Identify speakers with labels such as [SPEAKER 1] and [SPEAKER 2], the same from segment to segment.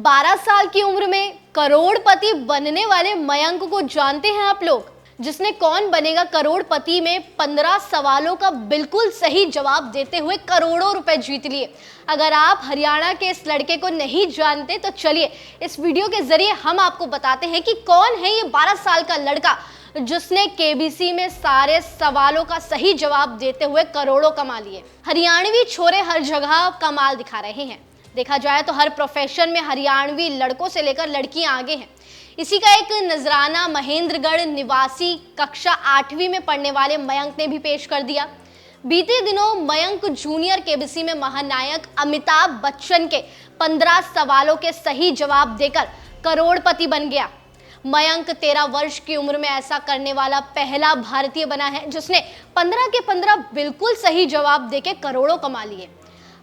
[SPEAKER 1] 12 साल की उम्र में करोड़पति बनने वाले मयंक को जानते हैं आप लोग, जिसने कौन बनेगा करोड़पति में 15 सवालों का बिल्कुल सही जवाब देते हुए करोड़ों रुपए जीत लिए। अगर आप हरियाणा के इस लड़के को नहीं जानते तो चलिए इस वीडियो के जरिए हम आपको बताते हैं कि कौन है ये 12 साल का लड़का जिसने केबीसी में सारे सवालों का सही जवाब देते हुए करोड़ों कमा लिए। हरियाणवी छोरे हर जगह कमाल दिखा रहे हैं। देखा जाए तो हर प्रोफेशन में हरियाणवी लड़कों से लेकर लड़कियां आगे हैं। इसी का एक नजराना महेंद्रगढ़ निवासी कक्षा 8वीं में पढ़ने वाले मयंक ने भी पेश कर दिया। बीते दिनों मयंक जूनियर केबीसी में महानायक अमिताभ बच्चन के 15 सवालों के सही जवाब देकर करोड़पति बन गया। मयंक 13 वर्ष की उम्र में ऐसा करने वाला पहला भारतीय बना है जिसने 15 के 15 बिल्कुल सही जवाब देके करोड़ों कमा लिए।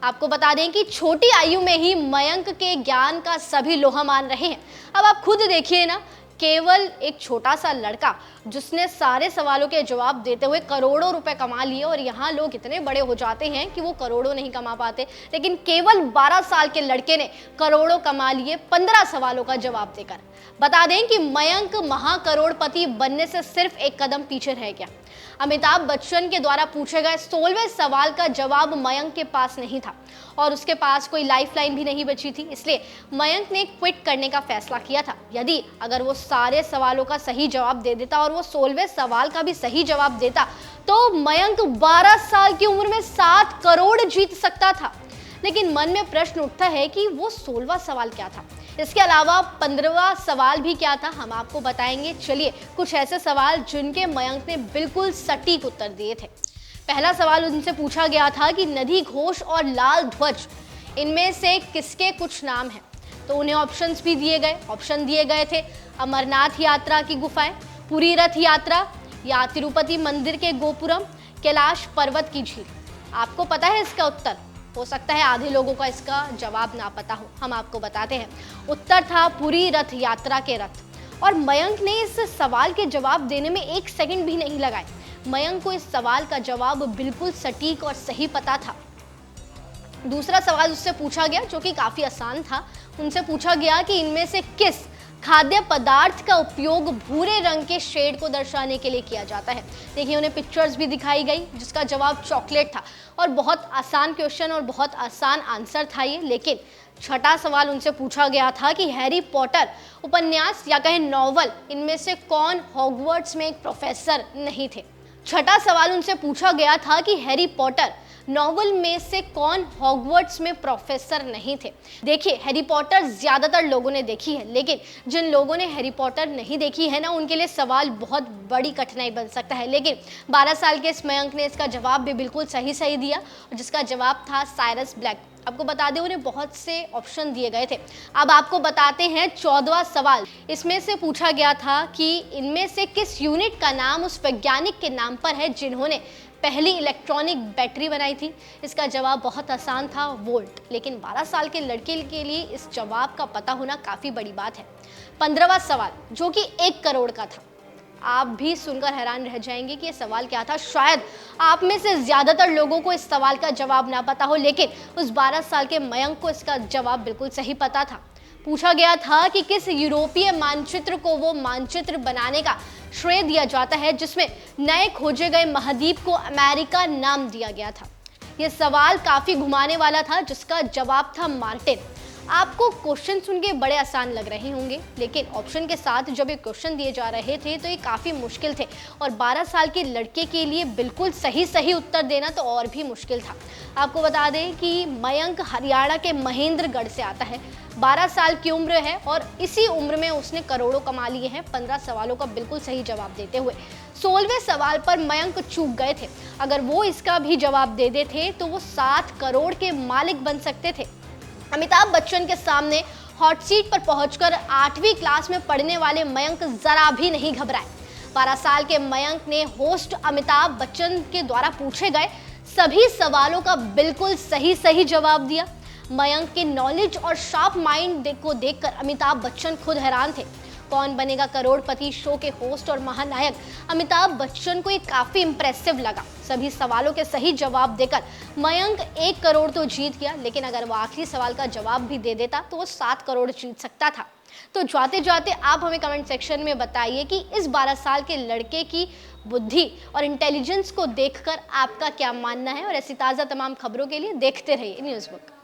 [SPEAKER 1] आपको बता दें कि छोटी आयु में ही मयंक के ज्ञान का सभी लोहा मान रहे हैं। अब आप खुद देखिए ना, केवल एक छोटा सा लड़का जिसने सारे सवालों के जवाब देते हुए करोड़ों रुपए कमा लिए, और यहाँ लोग इतने बड़े हो जाते हैं कि वो करोड़ों नहीं कमा पाते, लेकिन केवल 12 साल के लड़के ने करोड़ों कमा लिए 15 सवालों का जवाब देकर। बता दें कि मयंक महाकरोड़पति बनने से सिर्फ एक कदम पीछे रह गया। अमिताभ बच्चन के द्वारा पूछे गए 16वें सवाल का जवाब मयंक के पास नहीं था और उसके पास कोई लाइफलाइन भी नहीं बची थी, इसलिए मयंक ने क्विट करने का फैसला किया था। अगर वो सारे सवालों का सही जवाब दे देता और वो 16वें सवाल का भी सही जवाब देता तो मयंक 12 साल की उम्र में 7 करोड़ जीत सकता था। लेकिन मन में प्रश्न उठता है कि वो 16वां सवाल क्या था, इसके अलावा 15वां सवाल भी क्या था, हम आपको बताएंगे। चलिए कुछ ऐसे सवाल जिनके मयंक ने बिल्कुल सटीक उत्तर दिए थे। पहला सवाल उनसे पूछा गया था कि नदी घोष और लाल ध्वज इनमें से किसके कुछ नाम हैं, तो उन्हें ऑप्शंस भी दिए गए। ऑप्शन दिए गए थे अमरनाथ यात्रा की गुफाएं, पुरी रथ यात्रा या तिरुपति मंदिर के गोपुरम, कैलाश पर्वत की झील। आपको पता है इसका उत्तर? हो सकता है आधे लोगों का इसका जवाब ना पता हो, हम आपको बताते हैं। उत्तर था पुरी रथ यात्रा के रथ। और मयंक ने इस सवाल के जवाब देने में 1 सेकंड भी नहीं लगाए। मयंक को इस सवाल का जवाब बिल्कुल सटीक और सही पता था। दूसरा सवाल उससे पूछा गया जो कि काफी आसान था। उनसे पूछा गया कि इनमें से किस खाद्य पदार्थ का उपयोग भूरे रंग के शेड को दर्शाने के लिए किया जाता है। देखिए उन्हें पिक्चर्स भी दिखाई गई जिसका जवाब चॉकलेट था। और बहुत आसान क्वेश्चन और बहुत आसान आंसर था ये। लेकिन छठा सवाल उनसे पूछा गया था कि हैरी पॉटर उपन्यास या कहें नॉवल, इनमें से कौन हॉगवर्ट्स में एक प्रोफेसर नहीं थे। छठा सवाल उनसे पूछा गया था कि हैरी पॉटर नॉवल में से कौन हॉगवर्ट्स में प्रोफेसर नहीं थे। देखिए हैरी पॉटर ज्यादातर लोगों ने देखी है, लेकिन जिन लोगों ने हैरी पॉटर नहीं देखी है ना, उनके लिए सवाल बहुत बड़ी कठिनाई बन सकता है। लेकिन 12 साल के इस मयंक ने इसका जवाब भी बिल्कुल सही दिया, और जिसका जवाब था साइरस ब्लैक। आपको बता दें उन्हें बहुत से ऑप्शन दिए गए थे। अब आपको बताते हैं 14वां सवाल। इसमें से पूछा गया था कि इनमें से किस यूनिट का नाम उस वैज्ञानिक के नाम पर है जिन्होंने पहली इलेक्ट्रॉनिक बैटरी बनाई थी। इसका जवाब बहुत आसान था, वोल्ट। लेकिन 12 साल के लड़के के लिए इस जवाब का पता होना काफ़ी बड़ी बात है। 15वां सवाल जो कि 1 करोड़ का था। आप भी सुनकर हैरान रह जाएंगे कि ये सवाल क्या था। शायद आप में से ज़्यादातर लोगों को इस सवाल का जवाब ना पता हो, लेकिन उस 12 साल के मयंक को इसका जवाब बिल्कुल सही पता था। पूछा गया था कि किस यूरोपीय मानचित्र को वो मानचित्र बनाने का श्रेय दिया जाता है जिसमें नए खोजे गए महाद्वीप को अमेरिका नाम दिया गया था। यह सवाल काफ़ी घुमाने वाला था जिसका जवाब था मार्टिन। आपको क्वेश्चन सुन के बड़े आसान लग रहे होंगे, लेकिन ऑप्शन के साथ जब ये क्वेश्चन दिए जा रहे थे तो ये काफ़ी मुश्किल थे, और 12 साल के लड़के के लिए बिल्कुल सही उत्तर देना तो और भी मुश्किल था। आपको बता दें कि मयंक हरियाणा के महेंद्रगढ़ से आता है। 12 साल की उम्र है और इसी उम्र में उसने करोड़ों कमा लिए हैं 15 सवालों का बिल्कुल सही जवाब देते हुए। 16वें सवाल पर मयंक चूक गए थे। अगर वो इसका भी जवाब दे देते तो वो 7 करोड़ के मालिक बन सकते थे। अमिताभ बच्चन के सामने हॉट सीट पर पहुंचकर 8वीं क्लास में पढ़ने वाले मयंक जरा भी नहीं घबराए। 12 साल के मयंक ने होस्ट अमिताभ बच्चन के द्वारा पूछे गए सभी सवालों का बिल्कुल सही जवाब दिया। मयंक के नॉलेज और शार्प माइंड को देखकर अमिताभ बच्चन खुद हैरान थे। कौन बनेगा करोड़पति शो के होस्ट और महानायक अमिताभ बच्चन को ये काफी इंप्रेसिव लगा। सभी सवालों के सही जवाब देकर मयंक 1 करोड़ तो जीत गया, लेकिन अगर वो आखिरी सवाल का जवाब भी दे देता तो वो 7 करोड़ जीत सकता था। तो जाते जाते आप हमें कमेंट सेक्शन में बताइए कि इस 12 साल के लड़के की बुद्धि और इंटेलिजेंस को देखकर आपका क्या मानना है, और ऐसी ताज़ा तमाम खबरों के लिए देखते रहिए न्यूज़ बुक।